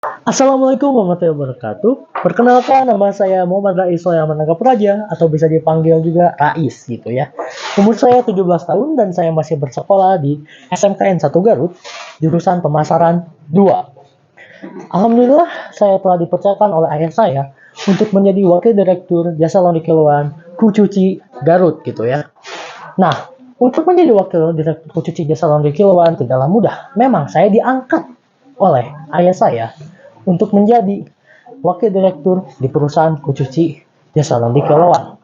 Assalamualaikum warahmatullahi wabarakatuh. Perkenalkan, nama saya Muhammad Rais Soyaman Nangka Praja, atau bisa dipanggil juga Rais gitu ya. Umur saya 17 tahun dan saya masih bersekolah di SMKN 1 Garut, jurusan pemasaran 2. Alhamdulillah, saya telah dipercayakan oleh ayah saya untuk menjadi wakil direktur jasa laundry kiloan Kucuci Garut gitu ya. Nah, untuk menjadi wakil direktur Kucuci jasa laundry kiloan tidaklah mudah. Memang saya diangkat oleh ayah saya untuk menjadi wakil direktur di perusahaan Kucuci jasa laundry kiloan.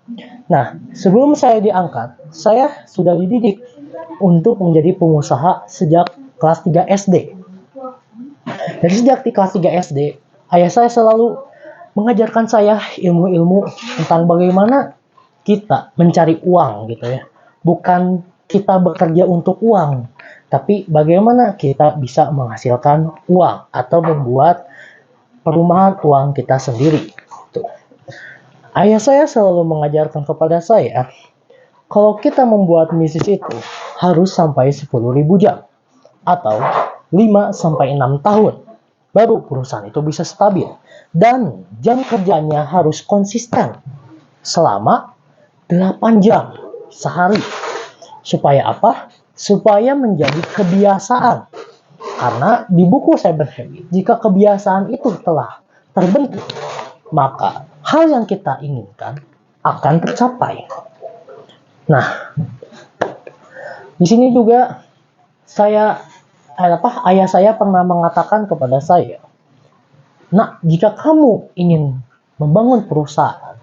Nah, sebelum saya diangkat, saya sudah dididik untuk menjadi pengusaha sejak kelas 3 SD. Dari sejak di kelas 3 SD, ayah saya selalu mengajarkan saya ilmu-ilmu tentang bagaimana kita mencari uang gitu ya. Bukan kita bekerja untuk uang, tapi bagaimana kita bisa menghasilkan uang atau membuat perumahan uang kita sendiri. Tuh. Ayah saya selalu mengajarkan kepada saya, kalau kita membuat bisnis itu harus sampai 10.000 jam atau 5-6 tahun baru perusahaan itu bisa stabil, dan jam kerjanya harus konsisten selama 8 jam sehari. Supaya apa? Supaya menjadi kebiasaan. Karena di buku Seven Habits, jika kebiasaan itu telah terbentuk, maka hal yang kita inginkan akan tercapai. Nah, di sini juga ayah saya pernah mengatakan kepada saya, "Nak, jika kamu ingin membangun perusahaan,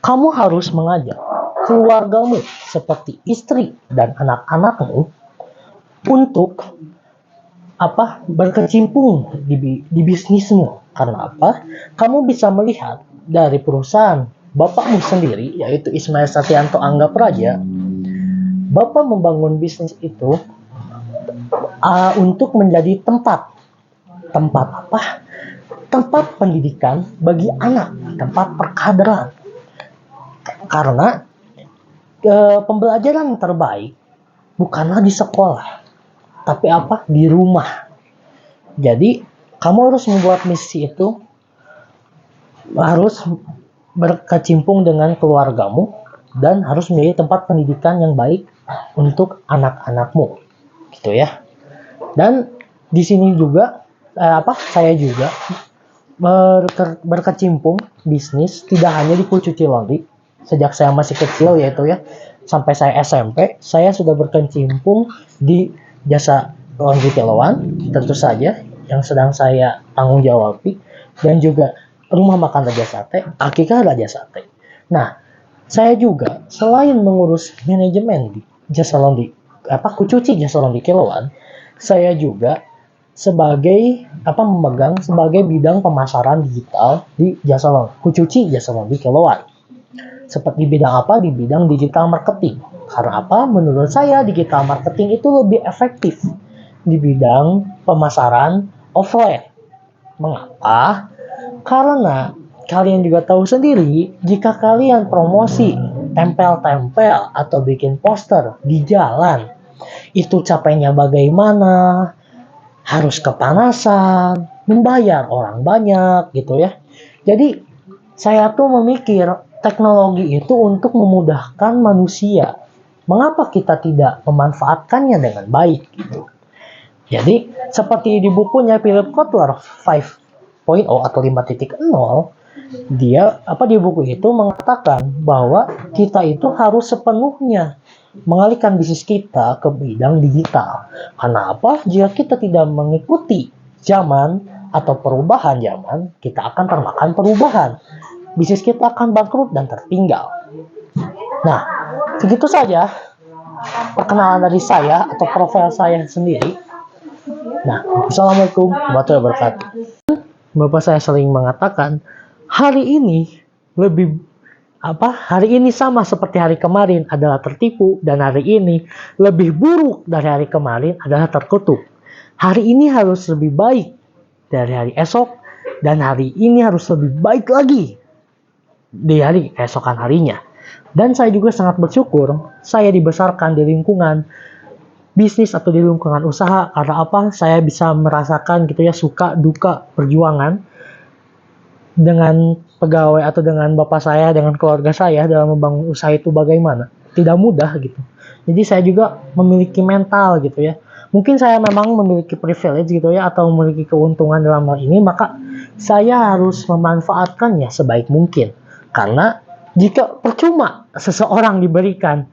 kamu harus mengajak keluargamu seperti istri dan anak-anakmu untuk berkecimpung di bisnismu. Karena apa? Kamu bisa melihat dari perusahaan bapakmu sendiri, yaitu Ismail Satianto Angga Praja. Bapak membangun bisnis itu untuk menjadi tempat apa? Tempat pendidikan bagi anak, tempat perkaderan. Karena pembelajaran terbaik bukanlah di sekolah, tapi di rumah. Jadi kamu harus membuat misi itu, harus berkecimpung dengan keluargamu dan harus menjadi tempat pendidikan yang baik untuk anak-anakmu, gitu ya. Dan di sini juga saya juga berkecimpung bisnis tidak hanya di Kucuci Laundry. Sejak saya masih kecil, yaitu ya sampai saya SMP, saya sudah berkecimpung di jasa laundry kiloan, tentu saja yang sedang saya tanggung jawabi, dan juga rumah makan Raja Sate, Akikah Raja Sate. Nah, saya juga selain mengurus manajemen di jasa laundry Kucuci jasa laundry kiloan, saya juga memegang sebagai bidang pemasaran digital di jasa laundry Kucuci jasa laundry kiloan. Seperti bidang apa? Di bidang digital marketing. Karena apa? Menurut saya digital marketing itu lebih efektif di bidang pemasaran offline. Mengapa? Karena kalian juga tahu sendiri, jika kalian promosi, tempel-tempel atau bikin poster di jalan, itu capeknya bagaimana? Harus kepanasan, membayar orang banyak gitu ya. Jadi saya tuh memikir teknologi itu untuk memudahkan manusia. Mengapa kita tidak memanfaatkannya dengan baik gitu? Jadi seperti di bukunya Philip Kotler 5.0 atau 5.0, dia di buku itu mengatakan bahwa kita itu harus sepenuhnya mengalihkan bisnis kita ke bidang digital. Karena apa? Jika kita tidak mengikuti zaman atau perubahan zaman, kita akan termakan perubahan. Bisnis kita akan bangkrut dan tertinggal. Nah, segitu saja perkenalan dari saya atau profil saya sendiri. Nah, Assalamualaikum warahmatullahi wabarakatuh. Bapak saya sering mengatakan, hari ini sama seperti hari kemarin adalah tertipu, dan hari ini lebih buruk dari hari kemarin adalah terkutuk. Hari ini harus lebih baik dari hari esok, dan hari ini harus lebih baik lagi di hari keesokan harinya. Dan saya juga sangat bersyukur saya dibesarkan di lingkungan bisnis atau di lingkungan usaha. Karena apa? Saya bisa merasakan gitu ya suka duka perjuangan dengan pegawai atau dengan bapak saya, dengan keluarga saya dalam membangun usaha itu bagaimana. Tidak mudah gitu. Jadi saya juga memiliki mental gitu ya. Mungkin saya memang memiliki privilege gitu ya atau memiliki keuntungan dalam hal ini, maka saya harus memanfaatkannya sebaik mungkin. Karena jika percuma seseorang diberikan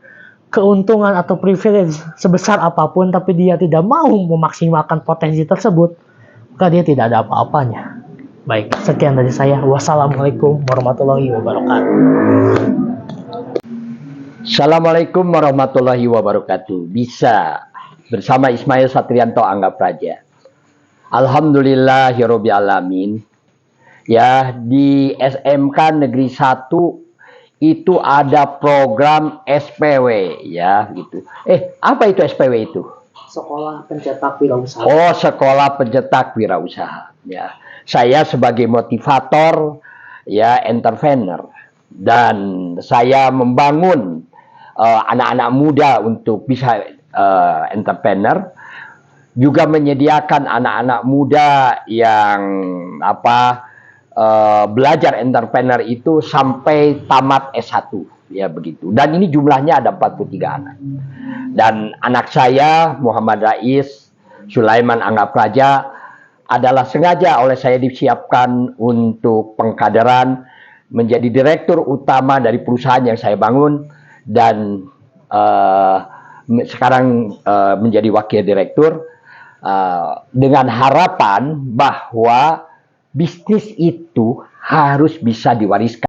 keuntungan atau privilege sebesar apapun tapi dia tidak mau memaksimalkan potensi tersebut, maka dia tidak ada apa-apanya. Baik, sekian dari saya. Wassalamualaikum warahmatullahi wabarakatuh. Assalamualaikum warahmatullahi wabarakatuh. Bisa bersama Ismail Satrianto Angga Praja. Alhamdulillahirabbil alamin. Ya, di SMK Negeri 1 itu ada program SPW ya gitu. Apa itu SPW itu? Sekolah Pencetak Wirausaha. Oh, Sekolah Pencetak Wirausaha. Ya, saya sebagai motivator, ya entrepreneur, dan saya membangun anak-anak muda untuk bisa entrepreneur, juga menyediakan anak-anak muda yang belajar entrepreneur itu sampai tamat S1 ya begitu. Dan ini jumlahnya ada 43 anak. Dan anak saya Muhammad Rais Sulaiman Angga Praja adalah sengaja oleh saya disiapkan untuk pengkaderan menjadi direktur utama dari perusahaan yang saya bangun, dan sekarang menjadi wakil direktur, dengan harapan bahwa bisnis itu harus bisa diwariskan.